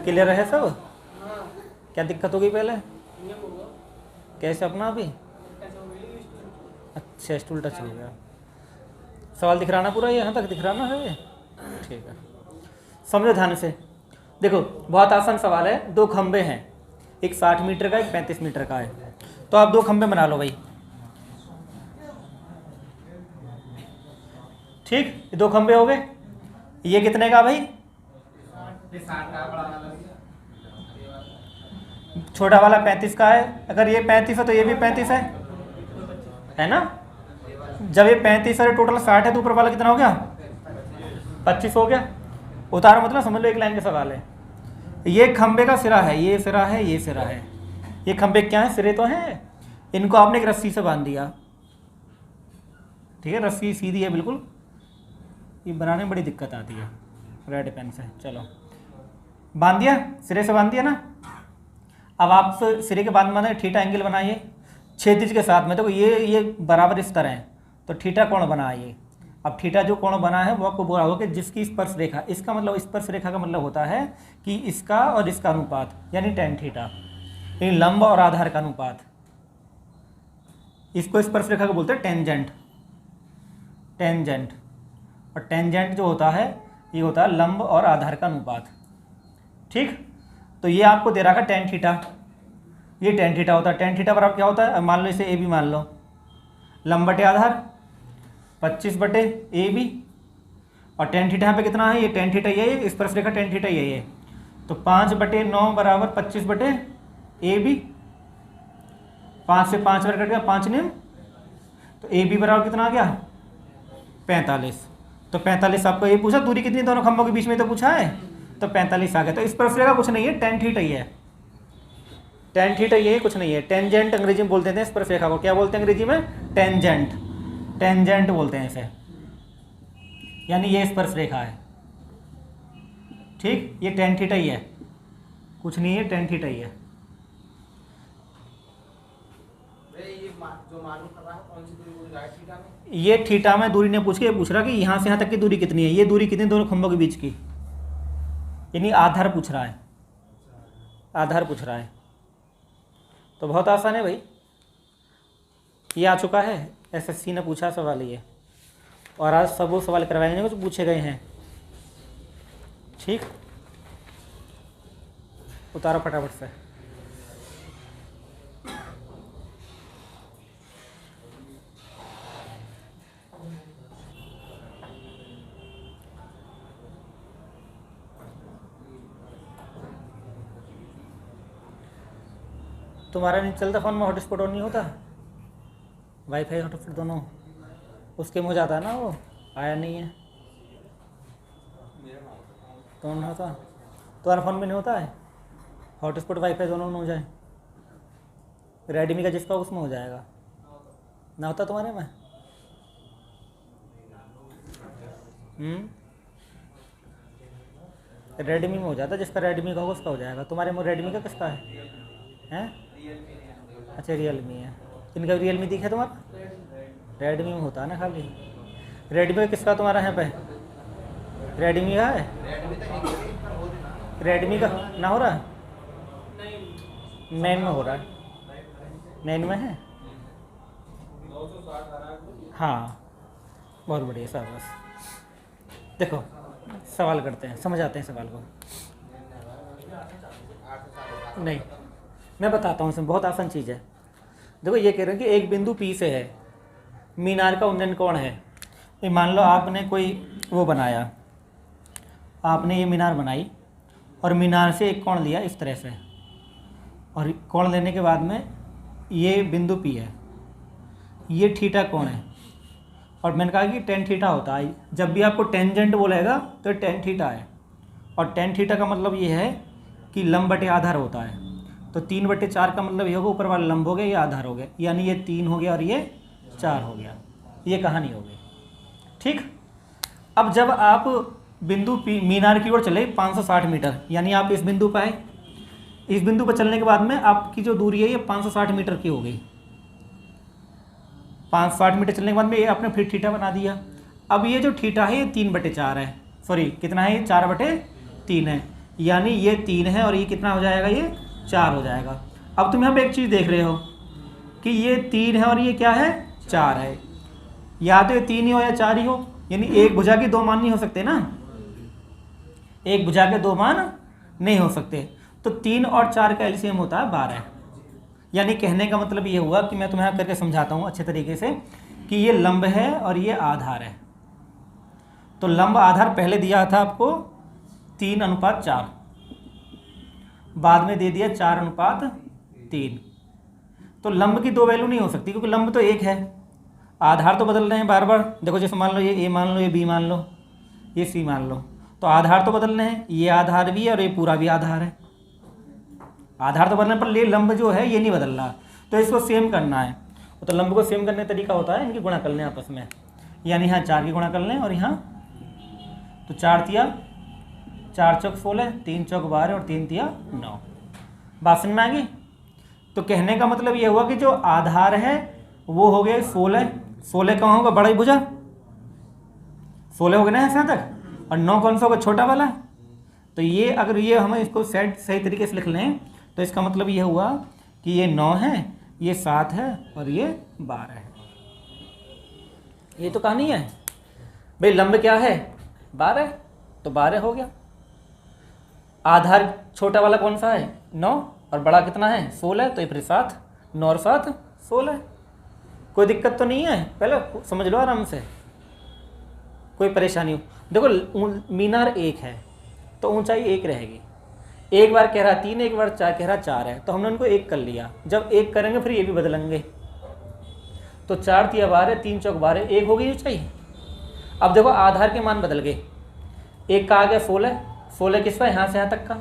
Clear है सब? क्या दिक्कत होगी पहले? कैसे अपना अभी? अच्छा स्टूल टच हो गया। सवाल दिख रहा ना पूरा, यहाँ तक दिख रहा ना है? ठीक है, समझो ध्यान से। देखो बहुत आसान सवाल है। दो खंबे हैं, एक 60 मीटर का, एक 35 मीटर का है। तो आप दो खंबे बना लो भाई। ठीक, ये दो खंबे हो गए। ये कितने का भाई? छोटा वाला 35 का है। अगर ये 35 है तो ये भी 35 है ना? जब ये 35 है टोटल 60 है तो ऊपर वाला कितना हो गया? 25 हो गया। उतारो मतलब समझ लो एक लाइन का सवाल है। ये खंबे का सिरा है, ये सिरा है, ये सिरा है। ये खंबे क्या है? सिरे तो हैं। इनको आपने एक रस्सी से बांध दिया। ठीक है, रस्सी सीधी है बिल्कुल, ये बनाने में बड़ी दिक्कत आती है रेड पेन से। चलो बांध दिया, सिरे से बांध दिया ना। अब आप सिरे के बाद माने थीटा एंगल बनाइए क्षैतिज के साथ में। तो ये बराबर इस तरह है तो थीटा कोण बना ये। अब थीटा जो कोण बना है वो आपको बोला होगा कि जिसकी स्पर्श रेखा, इसका मतलब स्पर्श रेखा का मतलब होता है कि इसका और इसका अनुपात, यानी tan थीटा, यानी लंब और आधार का अनुपात। इसको स्पर्श रेखा को बोलते हैं टेंजेंट। टेंजेंट और टेंजेंट जो होता है ये होता है लंब और आधार का अनुपात। ठीक, तो ये आपको दे रहा है tan थीटा, ये tan थीटा होता है। tan थीटा बराबर क्या होता है? मान लो इसे ए बी मान लो, लंब बटे आधार 25 बटे ए बी, और tan थीटा यहाँ पे कितना है? ये tan थीटा ये है, स्पर्श रेखा tan थीटा ये है। तो 5 बटे 9 बराबर 25 बटे ए बी। 5 से 5 बार कट गया, 5 नियम, तो ए बी बराबर कितना आ गया? 45। तो 45 आपको ये पूछा दूरी कितनी दोनों खंभों के बीच में, तो पूछा है, तो 45 आ गया। तो स्पर्श रेखा कुछ नहीं है, tan थीटा ही है। tan थीटा ये कुछ नहीं है। टेंजेंट अंग्रेजी में बोलते हैं स्पर्श रेखा को। क्या बोलते हैं अंग्रेजी में? टेंजेंट। टेंजेंट बोलते हैं इसे, यानी ये स्पर्श रेखा है। ठीक, ये tan थीटा ही है, कुछ नहीं है, tan थीटा ही है। ये थीटा में दूरी ने पूछ के पूछ रहा कि यहाँ से यहाँ तक की दूरी कितनी है, ये दूरी कितनी दोनों खंभों के बीच की, यानी आधार पूछ रहा है, आधार पूछ रहा है। तो बहुत आसान है भाई, ये आ चुका है, एसएससी ने पूछा सवाल ये, और आज सब वो सवाल करवाएंगे जो पूछे गए हैं। ठीक, उतारो फटाफट से। तुम्हारा नहीं चलता फ़ोन में? हॉटस्पॉट ऑन नहीं होता? वाईफाई हॉटस्पॉट दोनों उसके में हो जाता है ना, वो आया नहीं है तो नहीं होता। तुम्हारा फ़ोन में नहीं होता है हॉटस्पॉट वाईफाई दोनों में हो जाए? रेडमी का जिसका उसमें हो जाएगा, ना होता तुम्हारे में? रेडमी में हो जाता, जिसका रेडमी का होगा उसका हो जाएगा। तुम्हारे में रेडमी का किसका है? हैं? अच्छा रियलमी है। इनका रियलमी दिखा तुम्हारा? रेडमी में होता है ना खाली। रेडमी का किसका तुम्हारा यहाँ पे? रेडमी का है? रेडमी का ना हो रहा है? 9 में हो रहा है, 9 में है। हाँ बहुत बढ़िया शाबाश। देखो सवाल करते हैं, समझ आते हैं सवाल को। नहीं मैं बताता हूँ, इसमें बहुत आसान चीज़ है। देखो ये कह रहे हैं कि एक बिंदु P से है, मीनार का उन्नयन कोण है। ये मान लो आपने कोई वो बनाया, आपने ये मीनार बनाई और मीनार से एक कोण लिया इस तरह से, और कोण लेने के बाद में ये बिंदु P है, ये थीटा कोण है, और मैंने कहा कि tan थीटा होता है। जब भी आपको टेंजेंट बोलेगा तो tan थीटा है, और tan थीटा का मतलब ये है कि लंब बटे आधार होता है। तो 3/4 का मतलब ये होगा ऊपर वाला लंब हो गया, ये आधार हो गया, यानी ये 3 हो गया और ये 4 हो गया। ये कहानी हो गई। ठीक, अब जब आप बिंदु P मीनार की ओर चले 560 मीटर, यानी आप इस बिंदु पर आए, इस बिंदु पर चलने के बाद में आपकी जो दूरी है ये 560 मीटर की हो गई। 560 मीटर चलने के बाद में ये आपने फिर थीटा बना दिया। अब ये जो थीटा है ये 3/4 है, सॉरी कितना है? ये 4/3 है। यानी ये 3 है और ये कितना हो जाएगा, ये 4 हो जाएगा। अब तुम यहाँ पे एक चीज़ देख रहे हो कि ये 3 है और ये क्या है, 4 है। या तो ये 3 ही हो या 4 ही हो, यानी एक भुजा के 2 मान नहीं हो सकते ना, एक भुजा के 2 मान नहीं हो सकते। तो 3 और 4 का एलसीएम होता है 12। यानी कहने का मतलब ये हुआ कि मैं तुम्हें यहाँ करके समझाता हूँ अच्छे तरीके से कि ये लंब है और ये आधार है। तो लंब आधार पहले दिया था आपको 3:4, बाद में दे दिया 4:3। तो लंब की 2 वैल्यू नहीं हो सकती क्योंकि लंब तो एक है, आधार तो बदल रहे हैं बार बार। देखो जैसे मान लो ये ए मान लो, ये बी मान लो, ये सी मान लो, तो आधार तो बदल रहे हैं, ये आधार भी है और ये पूरा भी आधार है। आधार तो बदलने पर ये लंब जो है ये नहीं बदल रहा, तो इसको सेम करना है। तो लंब को सेम करने का तरीका होता है इनकी गुणा कर लें आपस में, यानी यहाँ 4 की गुणा कर लें और यहाँ तो 4 तिया 4 चौक 16, 3 चौक 12 और 3 तिया 9। बात समझ में आ गई। तो कहने का मतलब ये हुआ कि जो आधार है वो हो गया 16। 16 कहाँ होगा, बड़ा ही भुजा 16 हो गया ना ऐसा तक, और 9 कौन सा होगा, छोटा वाला। तो ये अगर ये हम इसको सेट सही तरीके से लिख लें तो इसका मतलब ये हुआ कि ये 9 है, ये 7 है और ये 12 है। ये तो कहानी है भाई। लंब क्या है, 12, तो 12 हो गया। आधार छोटा वाला कौन सा है, 9, और बड़ा कितना है, 16, तो ये फिर 7, 9 और 7 16। कोई दिक्कत तो नहीं है, पहले समझ लो आराम से, कोई परेशानी हो। देखो मीनार 1 है तो ऊंचाई 1 रहेगी। एक बार कह रहा 3, एक बार 4 कह रहा 4 है, तो हमने उनको 1 कर लिया। जब 1 करेंगे फिर ये भी बदलेंगे, तो 4 तिया 12, 3 चौक 12, 1 हो गई ऊंचाई। अब देखो आधार के मान बदल गए, एक का आ गया 16, 16 किसका, यहाँ से यहाँ तक का,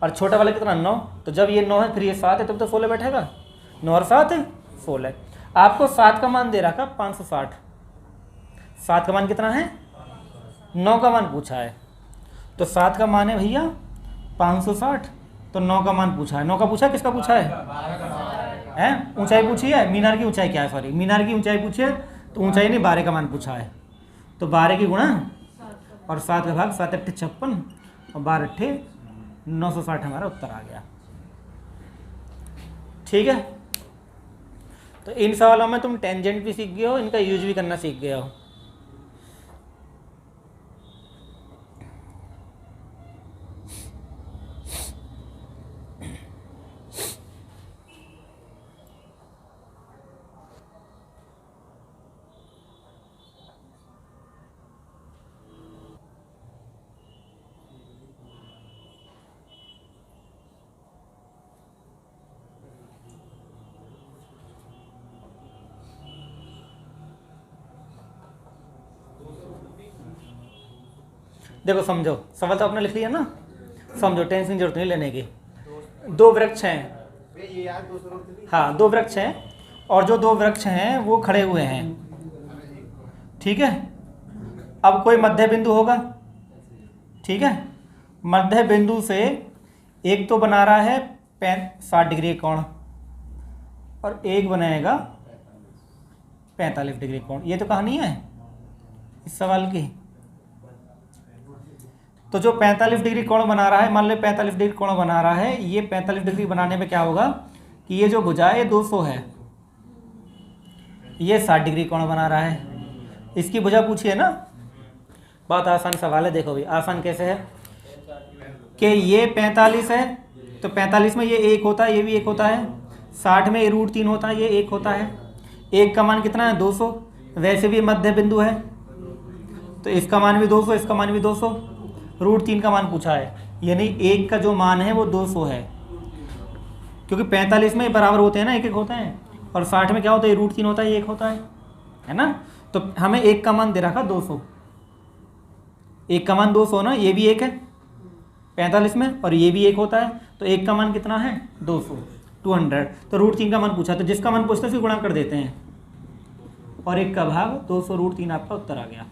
और छोटा वाला कितना 9। तो जब ये 9 है फिर ये 7 है, तब तो 16 बैठेगा, 9 और 7 16। आपको 7 का मान दे रखा 560, 7 का मान कितना है, 9 का मान पूछा है, तो 7 का मान है भैया 560, तो 9 का मान पूछा है। 9 का पूछा है, किसका पूछा है, ऊंचाई पूछी है, मीनार की ऊंचाई क्या है, सॉरी मीनार की ऊंचाई पूछी है, तो ऊंचाई नहीं 12 का मान पूछा है। तो 12 की गुणा और 7 का भाग, 7 अट्ठे 56 और 12 अट्ठे 960 हमारा उत्तर आ गया। ठीक है, तो इन सवालों में तुम टेंजेंट भी सीख गए हो, इनका यूज भी करना सीख गए हो। देखो समझो, सवाल तो आपने लिख लिया ना, समझो, टेंशन जरूरत नहीं लेने की। 2 वृक्ष हैं, हाँ 2 वृक्ष हैं, और जो 2 वृक्ष हैं वो खड़े हुए हैं, ठीक है। अब कोई मध्य बिंदु होगा, ठीक है। मध्य बिंदु से एक तो बना रहा है 60 डिग्री कोण और एक बनाएगा 45 डिग्री कोण। ये तो कहानी है इस सवाल की। तो जो 45 डिग्री कोण बना रहा है, मान लो 45 डिग्री कोण बना रहा है, ये 45 डिग्री बनाने में क्या होगा कि ये जो भुजा है 200 है, ये 60 डिग्री कोण बना रहा है, इसकी भुजा पूछी है ना। बहुत आसान सवाल है, देखो भाई आसान कैसे है कि ये 45 है, तो 45 में ये 1 होता है, ये भी 1 होता है, 60 में ये √3 होता है, ये 1 होता है, 1 का मान कितना है 200, वैसे भी मध्य बिंदु है तो इसका मान भी 200, इसका मान भी 200, √3 का मान पूछा है, यानी 1 का जो मान है वो 200 है, क्योंकि 45 में बराबर होते हैं ना, 1 1 होते हैं, और 60 में क्या होता है √3 होता है, 1 होता है ना। तो हमें 1 का मान दे रखा 200, 1 का मान 200 ना, ये भी 1 है 45 में और ये भी 1 होता है, तो 1 का मान कितना है 200, 200। तो √3 का मान पूछा, तो जिसका मान पूछते हैं उसको गुणा कर देते हैं, और 1 का भाग 200 √3 आपका उत्तर आ गया।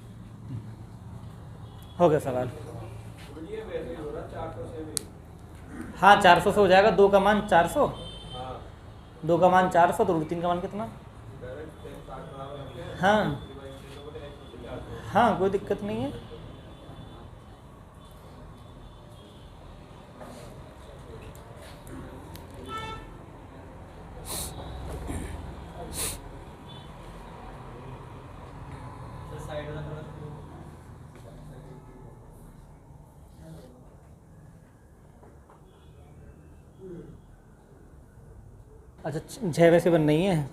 हो गया सवाल। हाँ 400 से हो जाएगा, 2 का मान 400, 2 का मान 400, तो √3 का मान कितना, हाँ हाँ कोई दिक्कत नहीं है। अच्छा 6 वैसे बन नहीं है।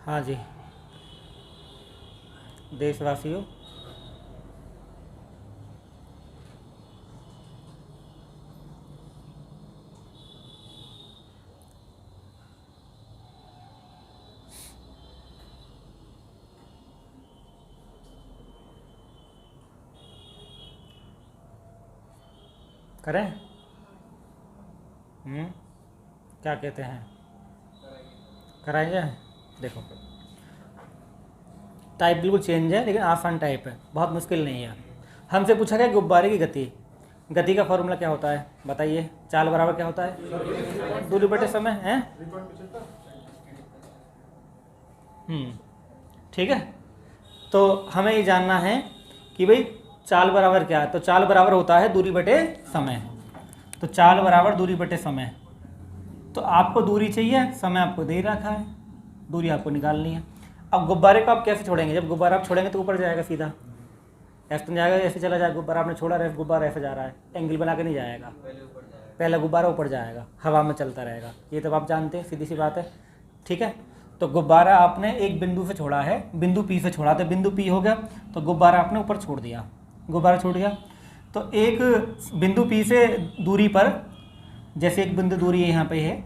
हाँ जी, देशवासियों, करें? क्या कहते हैं, कराएंगे? देखो टाइप बिल्कुल चेंज है, लेकिन आसान टाइप है, बहुत मुश्किल नहीं है। हमसे पूछा गया गुब्बारे की गति, गति का फॉर्मूला क्या होता है बताइए? चाल बराबर क्या होता है? दूरी बटे समय है। ठीक है, तो हमें ये जानना है कि भाई चाल बराबर क्या है। तो चाल बराबर होता है दूरी बटे समय। तो चाल बराबर दूरी बटे समय। तो आपको दूरी चाहिए, समय आपको दे रखा है, दूरी आपको निकालनी है। अब गुब्बारे को आप कैसे छोड़ेंगे? जब गुब्बारा आप छोड़ेंगे तो ऊपर जाएगा सीधा, ऐसे तो जाएगा, ऐसे चला जाएगा। गुब्बारा आपने छोड़ा, गुब्बारा ऐसे जा रहा है, एंगल बना के नहीं जाएगा, पहला गुब्बारा ऊपर जाएगा, हवा में चलता रहेगा। ये तो आप जानते हैं, सीधी सी बात है। ठीक है, तो गुब्बारा आपने एक बिंदु से छोड़ा है, बिंदु पी से छोड़ा, तो बिंदु पी हो गया, तो गुब्बारा आपने ऊपर छोड़ दिया, गुब्बारा छोड़ दिया। तो एक बिंदु पी से दूरी पर, जैसे एक बिंदु दूरी यहाँ पे है,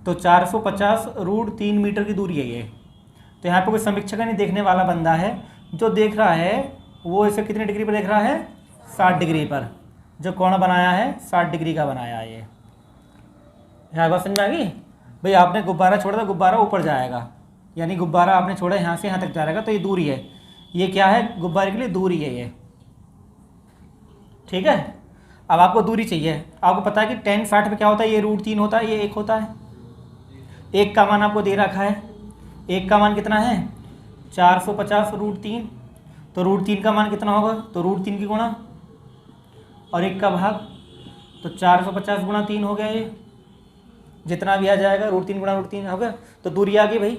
तो 450√3 मीटर की दूरी है ये। तो यहाँ पे कोई समीक्षक नहीं, देखने वाला बंदा है, जो देख रहा है वो इसे कितने डिग्री पर देख रहा है? 60 डिग्री पर। जो कोण बनाया है 60 डिग्री का बनाया है ये। यहाँ बात समझ में आ गई? भाई आपने गुब्बारा छोड़ा तो गुब्बारा ऊपर जाएगा, यानी गुब्बारा आपने छोड़ा यहाँ से यहाँ तक जाएगा, तो ये दूरी है। ये क्या है? गुब्बारे के लिए दूरी है ये। ठीक है, अब आपको दूरी चाहिए। आपको पता है कि tan 60 पे क्या होता है? ये √3 होता है, ये 1 होता है। 1 का मान आपको दे रखा है, 1 का मान कितना है? 450√3। तो √3 का मान कितना होगा? तो √3 की गुणा और 1 का भाग, तो 450 गुणा 3 हो गया। ये जितना भी आ जाएगा √3 गुणा √3 हो गया। तो दूरी आ गई भाई।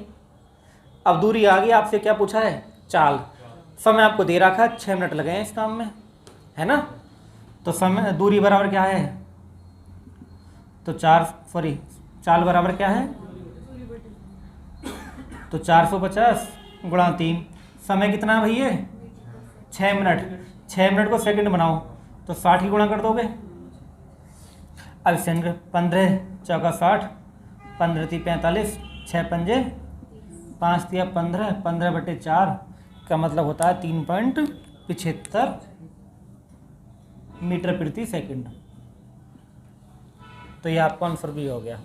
अब दूरी आ गई, आपसे क्या पूछा है? चाल। समय आपको दे रखा है, 6 मिनट लगे हैं इस काम में, है ना? तो समय, दूरी बराबर क्या है? तो चाल बराबर क्या है? तो 450 गुणा 3। समय कितना है भैया? 6 मिनट। 6 मिनट को सेकंड बनाओ तो 60 की गुणा कर दोगे। अब सेकंड 15 चौका 60, 15 × 45, 6 पंजे 5 × 15, 15/4 का मतलब होता है 3.75 मीटर प्रति सेकंड। तो ये आपका आंसर भी हो गया।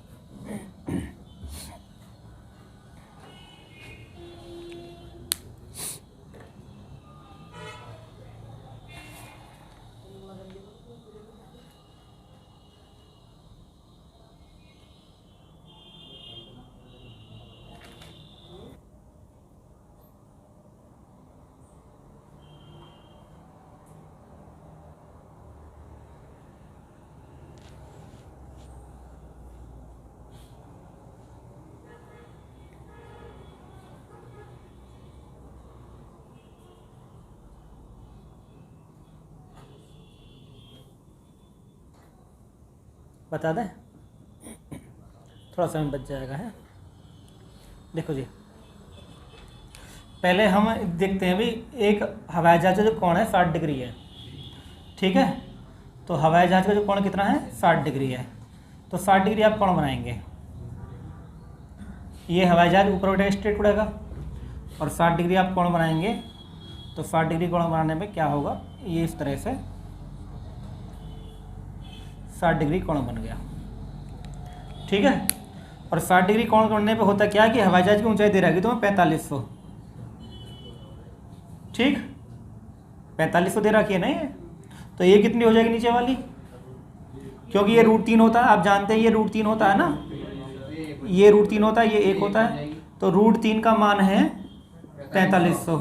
बता दें, थोड़ा समय बच जाएगा है। देखो जी, पहले हम देखते हैं भाई, एक हवाई जहाज का जो कोण है 60 डिग्री है। ठीक है, तो हवाई जहाज का जो कोण कितना है? 60 डिग्री है। तो 60 डिग्री आप कोण बनाएंगे, ये हवाई जहाज ऊपर उठेगा, स्ट्रेट उड़ेगा, और 60 डिग्री आप कोण बनाएंगे। तो 60 डिग्री कोण बनाने में क्या होगा? ये इस तरह से 60 डिग्री कोण बन गया। ठीक है, और 60 डिग्री कोण करने पे होता क्या है कि हवाई जहाज की ऊंचाई दे रखी तुम्हें 4500। ठीक, 4500 दे रखी है ना ये। तो ये कितनी हो जाएगी नीचे वाली? क्योंकि ये √3 होता है, आप जानते हैं ये √3 होता है ना, ये √3 होता है, ये 1 होता है। तो √3 का मान है 4500,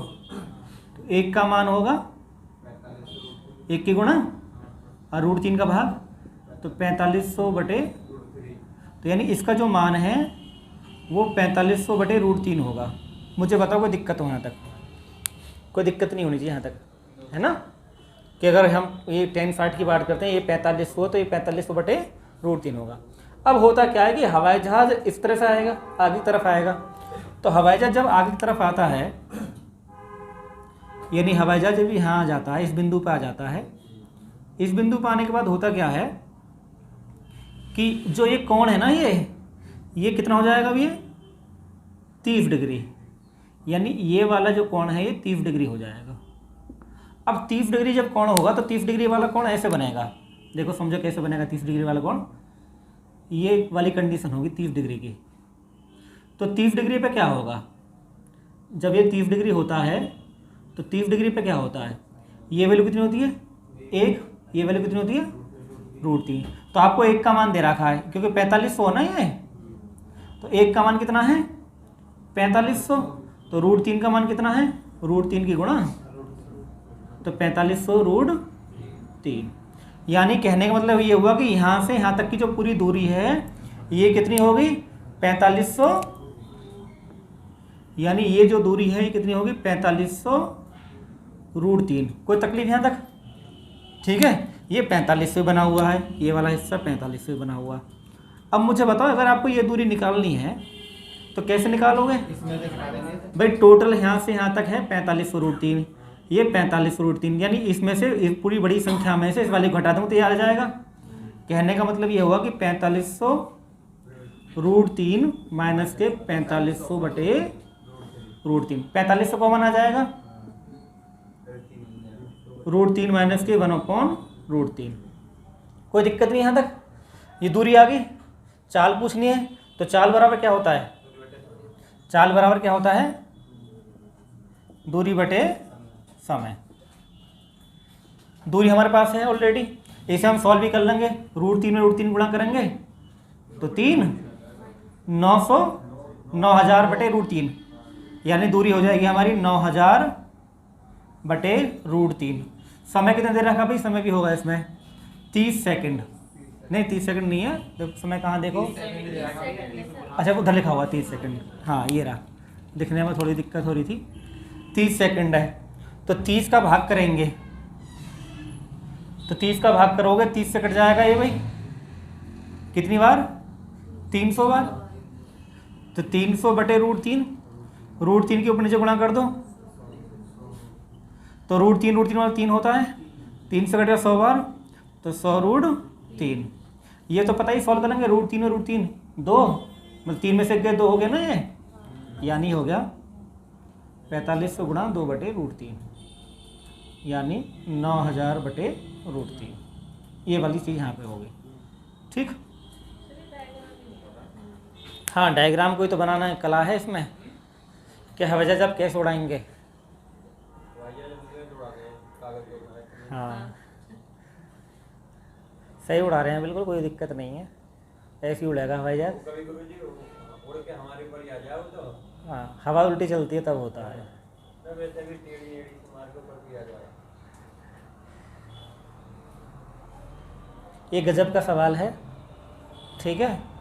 तो 1 का मान होगा 1 की गुणा और √3 का भाग, तो 4500 बटे, तो यानी इसका जो मान है वो 4500 बटे √3 होगा। मुझे बताओ कोई दिक्कत हो यहाँ तक? कोई दिक्कत नहीं होनी चाहिए यहाँ तक, है ना? कि अगर हम ये tan 60 की बात करते हैं, ये 4500, तो ये 4500 बटे √3 होगा। अब होता क्या है कि हवाई जहाज़ इस तरह से आएगा, आगे की तरफ आएगा। तो हवाई जहाज़ जब आगे की तरफ आता है, यानी हवाई जहाज़ जब यहाँ आ जाता है, इस बिंदु पर आ जाता है, इस बिंदु पर आने के बाद होता क्या है कि जो ये कोण है ना, ये कितना हो जाएगा? अब ये 30 डिग्री, यानी ये वाला जो कोण है ये 30 डिग्री हो जाएगा। अब 30 डिग्री जब कोण होगा तो 30 डिग्री वाला कोण ऐसे बनेगा। देखो समझो कैसे बनेगा 30 डिग्री वाला कोण। ये वाली कंडीशन होगी 30 डिग्री की। तो 30 डिग्री पे क्या होगा? जब ये 30 डिग्री होता है तो 30 डिग्री पे क्या होता है? ये वैल्यू कितनी होती है? 1। ये वैल्यू कितनी होती है? √3। तो आपको 1 का मान दे रखा है क्योंकि 4500 ना ये, तो 1 का मान कितना है? 4500। तो √3 का मान कितना है? √3 की गुणा, तो 4500 √3। यानी कहने का मतलब ये हुआ कि यहाँ से यहाँ तक की जो पूरी दूरी है ये कितनी होगी? 4500। यानी ये जो दूरी है ये कितनी होगी? 4500 √3। कोई तकलीफ यहाँ तक? ठीक है, ये 45 से बना हुआ है, ये वाला हिस्सा 45 से बना हुआ। अब मुझे बताओ अगर आपको ये दूरी निकालनी है तो कैसे निकालोगे? भाई टोटल यहाँ से यहाँ तक है 4500 √3, ये 4500 √3, यानी इसमें से इस पूरी बड़ी संख्या में से इस वाले को हटा दूँ तो ये आ जाएगा। कहने का मतलब ये हुआ कि 4500 √3 माइनस के 4500 बटे √3, 4500 कॉमन आ जाएगा, √3 माइनस के 1/√3। कोई दिक्कत नहीं यहाँ तक? ये दूरी आ गई। चाल पूछनी है तो चाल बराबर क्या होता है? चाल बराबर क्या होता है? दूरी बटे समय। दूरी हमारे पास है ऑलरेडी, इसे हम सॉल्व भी कर लेंगे। √3 में √3 गुणा करेंगे तो 3, 900, 9000 बटे √3, यानी दूरी हो जाएगी हमारी 9000 बटे √3। समय कितना दे रखा भाई? समय भी होगा इसमें 30 सेकंड। नहीं 30 सेकंड नहीं है, तो समय कहाँ देखो? अच्छा उधर लिखा हुआ 30 सेकंड। हाँ ये रहा, दिखने में थोड़ी दिक्कत हो रही थी। 30 सेकंड है तो 30 का भाग करेंगे, तो 30 का भाग करोगे 30 से कट जाएगा ये भाई। कितनी बार? 300 बार। तो 300 बटे √3, √3 के ऊपर नीचे गुणा कर दो, तो √3 वाला 3 होता है, 3 से कटेगा 100 बार, तो 100 √3। ये तो पता ही सॉल्व करेंगे। √3 में √3 2, मतलब 3 में से गए 2 हो गया ना ये, यानी हो गया 4500 गुणा 2 बटे √3, यानी 9000 बटे √3। ये वाली चीज़ यहाँ पे हो गई। ठीक, हाँ डायग्राम कोई तो बनाना है, कला है इसमें कि हवाई जहाज आप कैसे उड़ाएंगे। हाँ सही उड़ा रहे हैं, बिल्कुल कोई दिक्कत नहीं है, ऐसे ही उड़ेगा हवाई जहाज। हाँ हवा उल्टी चलती है तब होता है। ये गजब का सवाल है, ठीक है।